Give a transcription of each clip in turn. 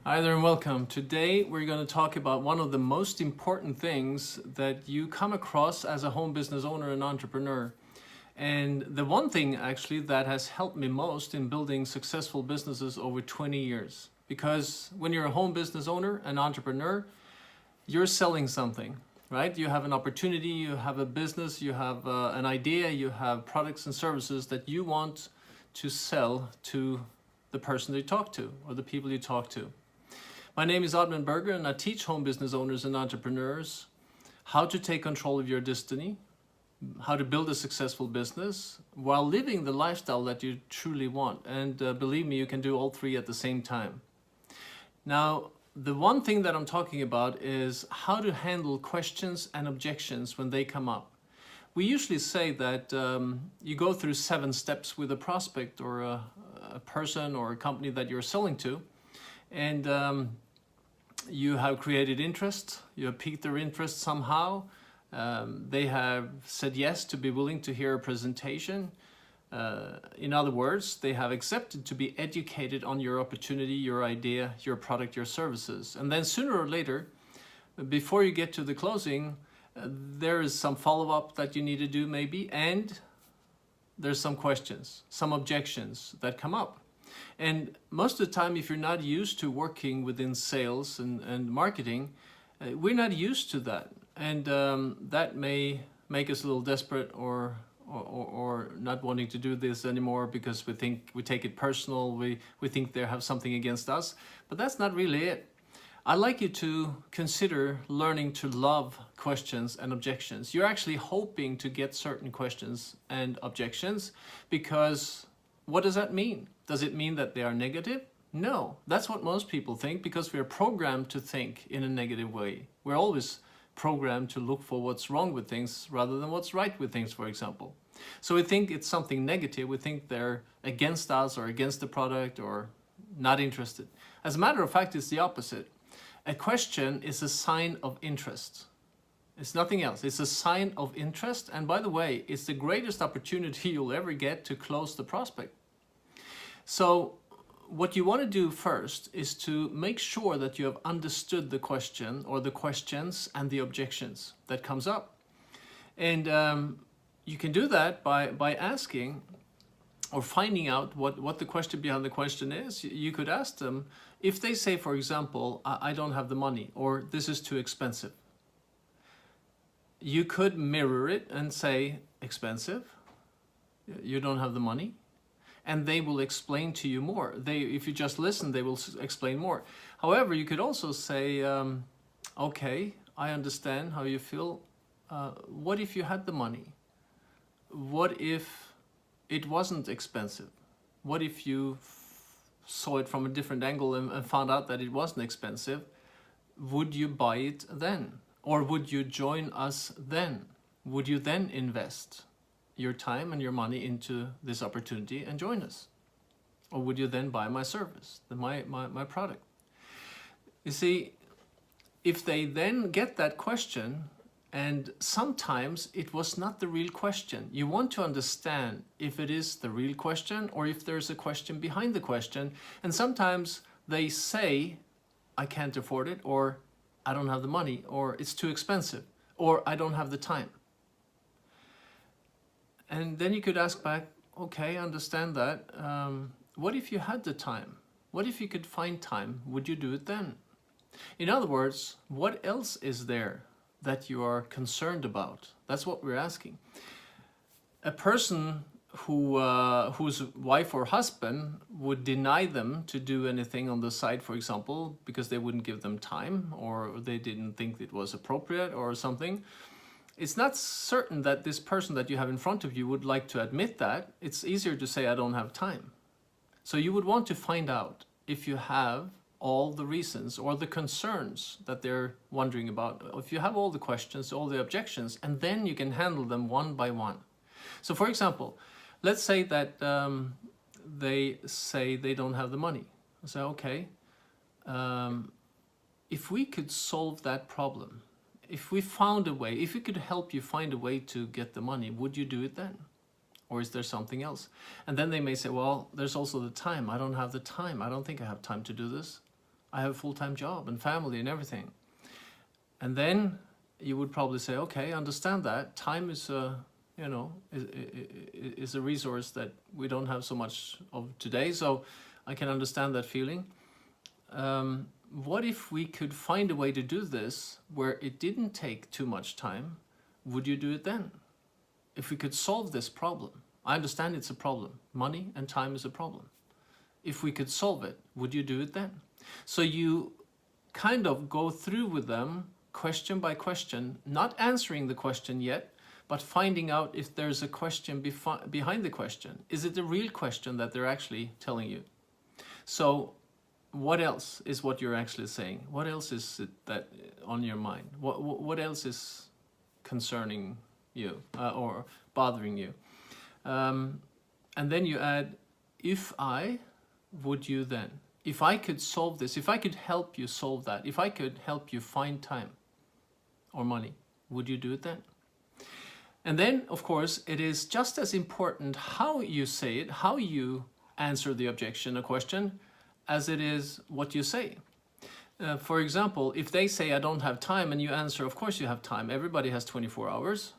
Hi there and welcome. Today we're going to talk about one of the most important things that you come across as a home business owner and entrepreneur. And the one thing actually that has helped me most in building successful businesses over 20 years. Because when you're a home business owner, an entrepreneur, you're selling something, right? You have an opportunity, you have a business, you have an idea, you have products and services that you want to sell to the person you talk to or the people you talk to. My name is Admin Berger and I teach home business owners and entrepreneurs how to take control of your destiny, how to build a successful business while living the lifestyle that you truly want. And believe me, you can do all three at the same time. Now, the one thing that I'm talking about is how to handle questions and objections when they come up. We usually say that you go through 7 steps with a prospect or a person or a company that you're selling to. And you have created interest, you have piqued their interest somehow. They have said yes to be willing to hear a presentation. In other words, they have accepted to be educated on your opportunity, your idea, your product, your services. And then sooner or later, before you get to the closing, there is some follow-up that you need to do maybe, and there's some questions, some objections that come up. And most of the time, if you're not used to working within sales and marketing, we're not used to that. And that may make us a little desperate or not wanting to do this anymore because we take it personal, we think they have something against us. But that's not really it. I'd like you to consider learning to love questions and objections. You're actually hoping to get certain questions and objections because what does that mean? Does it mean that they are negative? No, that's what most people think because we are programmed to think in a negative way. We're always programmed to look for what's wrong with things rather than what's right with things, for example. So we think it's something negative. We think they're against us or against the product or not interested. As a matter of fact, it's the opposite. A question is a sign of interest. It's nothing else. It's a sign of interest. And by the way, it's the greatest opportunity you'll ever get to close the prospect. So what you want to do first is to make sure that you have understood the question or the questions and the objections that comes up. And you can do that by asking or finding out what the question behind the question is. You could ask them if they say, for example, I don't have the money or this is too expensive. You could mirror it and say, expensive, you don't have the money, and they will explain to you more. If you just listen, they will explain more. However, you could also say, okay, I understand how you feel. What if you had the money? What if it wasn't expensive? What if you saw it from a different angle and found out that it wasn't expensive? Would you buy it then? Or would you join us then? Would you then invest your time and your money into this opportunity and join us? Or would you then buy my service, my product? You see, if they then get that question, and sometimes it was not the real question. You want to understand if it is the real question or if there's a question behind the question. And sometimes they say, I can't afford it, or I don't have the money, or it's too expensive, or I don't have the time. And then you could ask back, okay, I understand that. What if you had the time? What if you could find time? Would you do it then? In other words, what else is there that you are concerned about? That's what we're asking. A person whose wife or husband would deny them to do anything on the side, for example, because they wouldn't give them time or they didn't think it was appropriate or something. It's not certain that this person that you have in front of you would like to admit that. It's easier to say, I don't have time. So you would want to find out if you have all the reasons or the concerns that they're wondering about. If you have all the questions, all the objections, and then you can handle them one by one. So for example, let's say that they say they don't have the money. I say, okay, if we could solve that problem, if we found a way, if we could help you find a way to get the money, would you do it then? Or is there something else? And then they may say, well, there's also the time. I don't have the time. I don't think I have time to do this. I have a full-time job and family and everything. And then you would probably say, okay, I understand that. Time is is a resource that we don't have so much of today, so I can understand that feeling. What if we could find a way to do this where it didn't take too much time? Would you do it then? If we could solve this problem, I understand it's a problem. Money and time is a problem. If we could solve it, would you do it then? So you kind of go through with them question by question, not answering the question yet, but finding out if there's a question behind the question. Is it a real question that they're actually telling you? So what else is what you're actually saying? What else is it that on your mind? What else is concerning you or bothering you? And then you add, if I, would you then? If I could solve this, if I could help you solve that, if I could help you find time or money, would you do it then? And then, of course, it is just as important how you say it, how you answer the objection or question, as it is what you say. For example, if they say, I don't have time, and you answer, of course you have time, everybody has 24 hours.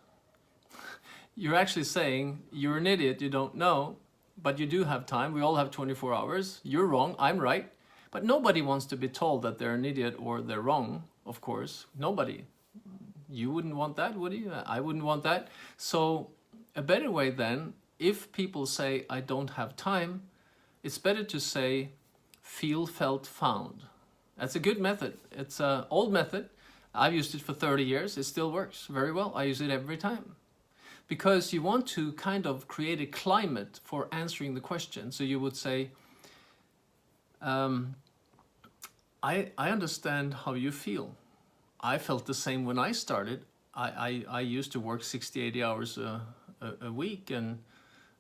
You're actually saying, you're an idiot, you don't know, but you do have time, we all have 24 hours, you're wrong, I'm right. But nobody wants to be told that they're an idiot or they're wrong, of course, nobody. You wouldn't want that, would you? I wouldn't want that. So a better way then, if people say, I don't have time, it's better to say, feel, felt, found. That's a good method. It's an old method. I've used it for 30 years. It still works very well. I use it every time. Because you want to kind of create a climate for answering the question. So you would say, I understand how you feel. I felt the same when I started. I used to work 60, 80 hours a week, and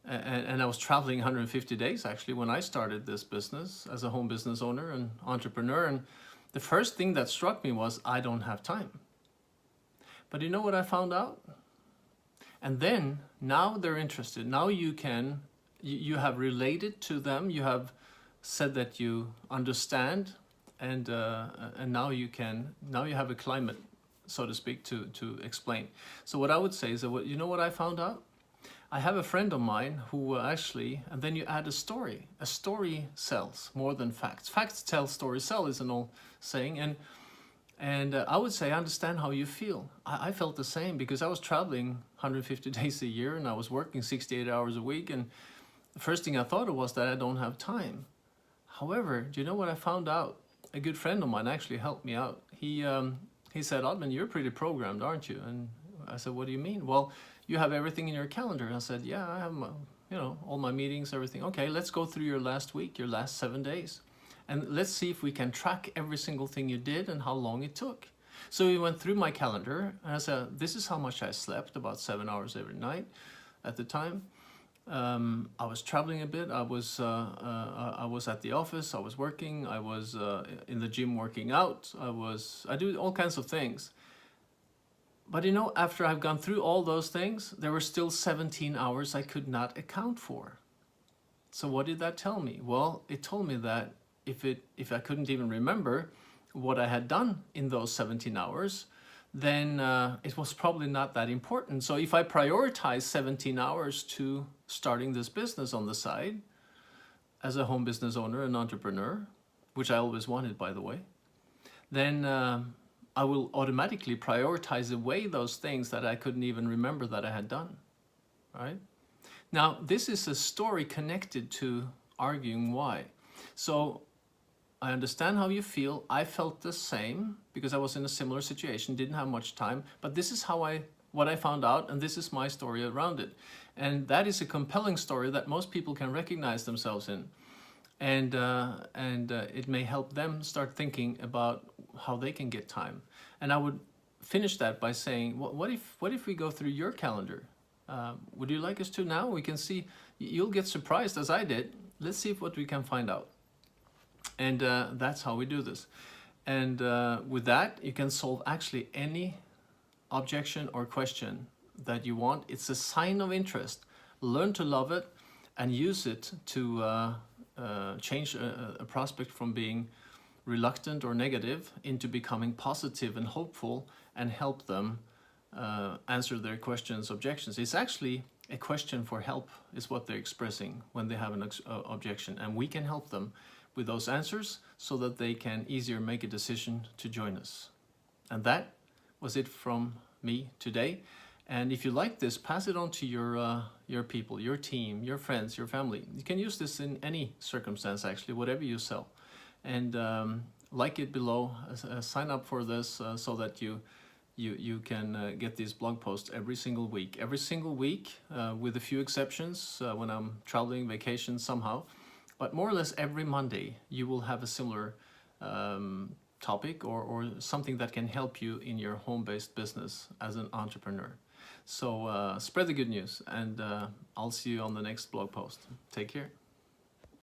I was traveling 150 days actually when I started this business as a home business owner and entrepreneur. And the first thing that struck me was, I don't have time. But you know what I found out? And then now they're interested. Now you have related to them. You have said that you understand. And now you have a climate, so to speak, to explain. So what I would say is that, you know what I found out? I have a friend of mine who actually, and then you add a story. A story sells more than facts. Facts tell, stories sell is an old saying. And I would say, I understand how you feel. I felt the same because I was traveling 150 days a year and I was working 68 hours a week. And the first thing I thought of was that I don't have time. However, do you know what I found out? A good friend of mine actually helped me out. He said, Oddman, you're pretty programmed, aren't you? And I said, what do you mean? Well, you have everything in your calendar. I said, yeah, I have all my meetings, everything. Okay, let's go through your last week, your last 7 days. And let's see if we can track every single thing you did and how long it took. So we went through my calendar and I said, this is how much I slept, about 7 hours every night at the time. I was traveling a bit. I was at the office. I was working. I was in the gym working out. I do all kinds of things. But you know, after I've gone through all those things, there were still 17 hours I could not account for. So what did that tell me? Well, it told me that if I couldn't even remember what I had done in those 17 hours, then it was probably not that important. So if I prioritize 17 hours to starting this business on the side as a home business owner and entrepreneur, which I always wanted, by the way, then I will automatically prioritize away those things that I couldn't even remember that I had done, right? Now, this is a story connected to arguing why. So I understand how you feel. I felt the same because I was in a similar situation, didn't have much time, but this is what I found out, and this is my story around it. And that is a compelling story that most people can recognize themselves in. And it may help them start thinking about how they can get time. And I would finish that by saying, what if we go through your calendar? Would you like us to now? We can see, you'll get surprised as I did. Let's see what we can find out. And that's how we do this. And with that, you can solve actually any objection or question that you want. It's a sign of interest. Learn to love it and use it to change a prospect from being reluctant or negative into becoming positive and hopeful, and help them answer their questions, objections. It's actually a question for help is what they're expressing when they have an objection, and we can help them with those answers so that they can easier make a decision to join us. And that was it from me today. And if you like this, pass it on to your people, your team, your friends, your family. You can use this in any circumstance, actually, whatever you sell. And like it below, sign up for this so that you can get these blog posts every single week. Every single week, with a few exceptions, when I'm traveling, vacation somehow. But more or less every Monday, you will have a similar topic or something that can help you in your home-based business as an entrepreneur. So spread the good news, and I'll see you on the next blog post. Take care.